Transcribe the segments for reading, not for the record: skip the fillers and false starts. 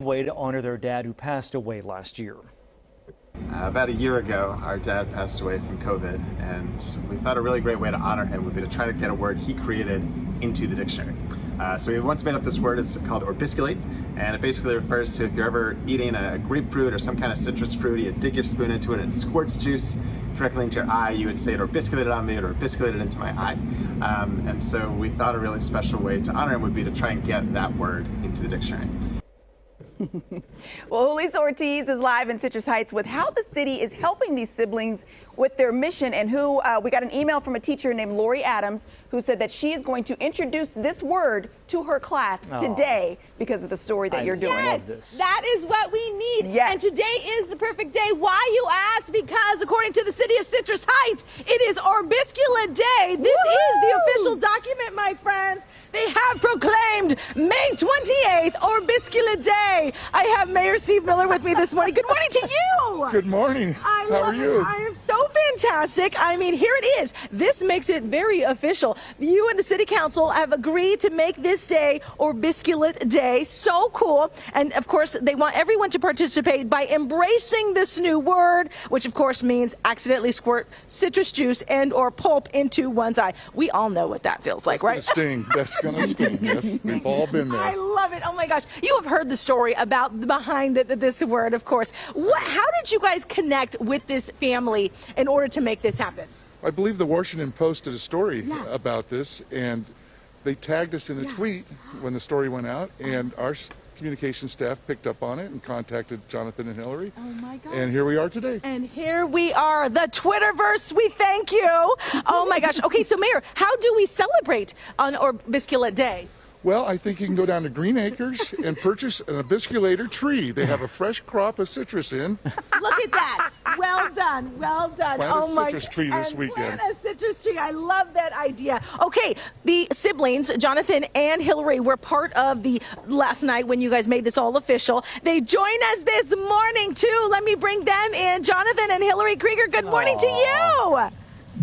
Way to honor their dad who passed away last year. About a year ago, our dad passed away from COVID, and we thought a really great way to honor him would be to try to get a word he created into the dictionary. So we once made up this word. It's called Orbisculate, and it basically refers to if you're ever eating a grapefruit or some kind of citrus fruit, you dig your spoon into it and it squirts juice directly into your eye, you would say it orbisculated on me, or orbisculated into my eye. And so we thought a really special way to honor him would be to try and get that word into the dictionary. Well, Julissa Ortiz is live in Citrus Heights with how the city is helping these siblings with their mission, and who we got an email from a teacher named Lori Adams who said that she is going to introduce this word to her class today because of the story that you're doing. Yes, that is what we need. Yes. And today is the perfect day. Why, you ask? Because according to the city of Citrus Heights, it is Orbisculate Day. This is the official document, my friends. They have proclaimed May 28th, Orbisculate Day. I have Mayor Steve Miller with me this morning. Good morning to you. Good morning. How are you? I am so fantastic. I mean, here it is. This makes it very official. You and the city council have agreed to make this day Orbisculate Day. So cool. And of course, they want everyone to participate by embracing this new word, which of course means accidentally squirt citrus juice and or pulp into one's eye. We all know what that feels like, right? That's gonna sting. Yes, we've all been there. I love it. Oh my gosh. You have heard the story about behind this word, of course. How did you guys connect with this family in order to make this happen? I believe the Washington Post did a story about this, and they tagged us in a tweet when the story went out, and our communication staff picked up on it and contacted Jonathan and Hillary. Oh my God. And here we are today. And here we are, the Twitterverse. We thank you. Oh my gosh. Okay, so Mayor, how do we celebrate on Orbisculate Day? Well, I think you can go down to Green Acres and purchase an Orbisculator tree. They have a fresh crop of citrus in. Look at that. Well done. Well done. Plant a citrus tree this weekend. Plant a citrus tree. I love that idea. Okay, the siblings, Jonathan and Hillary, were part of the last night when you guys made this all official. They joined us this morning, too. Let me bring them in. Jonathan and Hillary Krieger, good morning to you.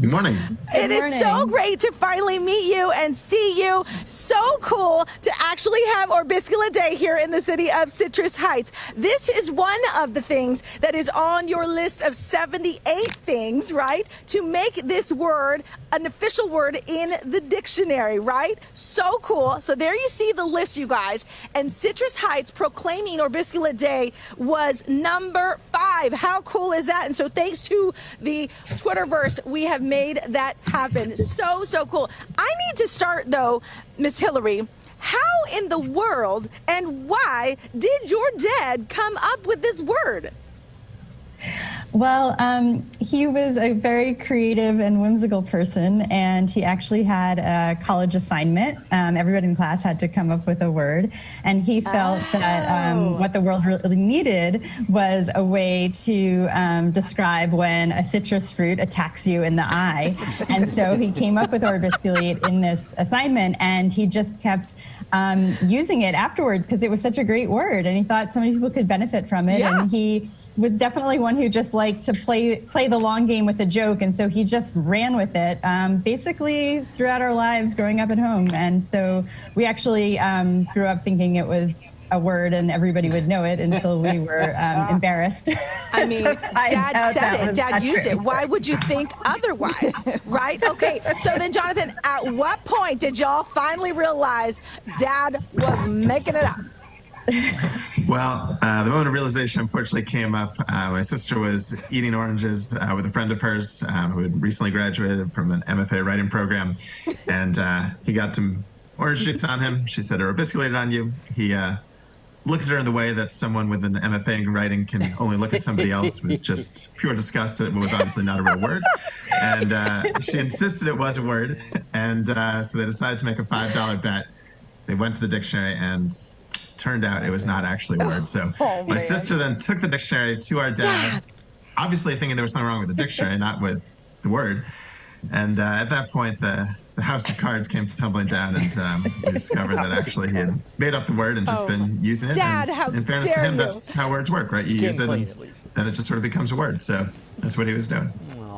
Good morning. It is so great to finally meet you and see you. So cool to actually have Orbisculate Day here in the city of Citrus Heights. This is one of the things that is on your list of 78 things, right? To make this word an official word in the dictionary, right? So cool. So there you see the list, you guys. And Citrus Heights proclaiming Orbisculate Day was number 5. How cool is that? And so thanks to the Twitterverse, we have made that happen. So cool. I need to start though, Miss Hillary. How in the world and why did your dad come up with this word? Well, he was a very creative and whimsical person, and he actually had a college assignment. Everybody in class had to come up with a word, and he felt that what the world really needed was a way to describe when a citrus fruit attacks you in the eye. And so he came up with Orbisculate in this assignment, and he just kept using it afterwards because it was such a great word, and he thought so many people could benefit from it. And he was definitely one who just liked to play the long game with a joke, and so he just ran with it basically throughout our lives growing up at home. And so we actually grew up thinking it was a word and everybody would know it until we were embarrassed. I mean, Dad said it, Dad used it. Why would you think otherwise, right? Okay, so then Jonathan, at what point did y'all finally realize Dad was making it up? Well, the moment of realization unfortunately came up. My sister was eating oranges with a friend of hers who had recently graduated from an MFA writing program, and he got some orange juice on him. She said, "Orbisculated on you." He looked at her in the way that someone with an MFA in writing can only look at somebody else with just pure disgust. It was obviously not a real word, and she insisted it was a word, and so they decided to make a $5 bet. They went to the dictionary, and turned out it was not actually a word. So my sister then took the dictionary to our dad, obviously thinking there was something wrong with the dictionary, not with the word. And at that point, the house of cards came tumbling down, and we discovered that actually he had made up the word and just been using it. Dad, and how in fairness to him, that's how words work, right? You use it, and then it just sort of becomes a word. So that's what he was doing.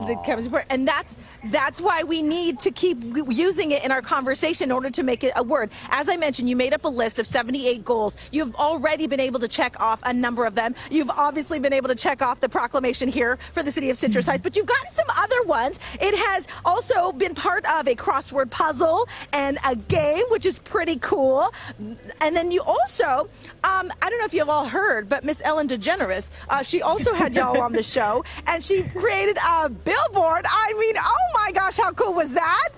that comes important. And that's why we need to keep using it in our conversation in order to make it a word. As I mentioned, you made up a list of 78 goals. You've already been able to check off a number of them. You've obviously been able to check off the proclamation here for the city of Citrus Heights, but you've gotten some other ones. It has also been part of a crossword puzzle and a game, which is pretty cool. And then you also, I don't know if you've all heard, but Miss Ellen DeGeneres, she also had y'all on the show, and she created a billboard. I mean, oh my gosh, how cool was that?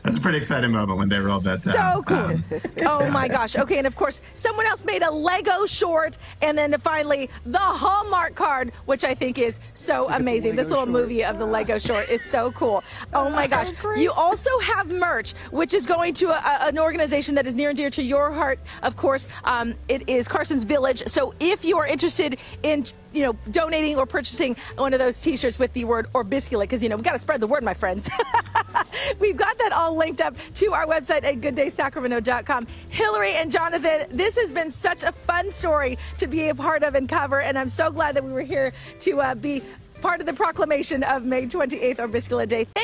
That's a pretty exciting moment when they rolled that down. So cool. Oh my gosh. Okay, and of course, someone else made a Lego short, and then finally, the Hallmark card, which I think is so amazing. This little movie of the Lego short is so cool. Oh my gosh. You also have merch, which is going to an organization that is near and dear to your heart. Of course, it is Carson's Village. So if you are interested in donating or purchasing one of those t-shirts with the word Orbisculate, because, we've got to spread the word, my friends. We've got that all linked up to our website at gooddaysacramento.com. Hillary and Jonathan, this has been such a fun story to be a part of and cover, and I'm so glad that we were here to be part of the proclamation of May 28th, Orbisculate Day. Thank you.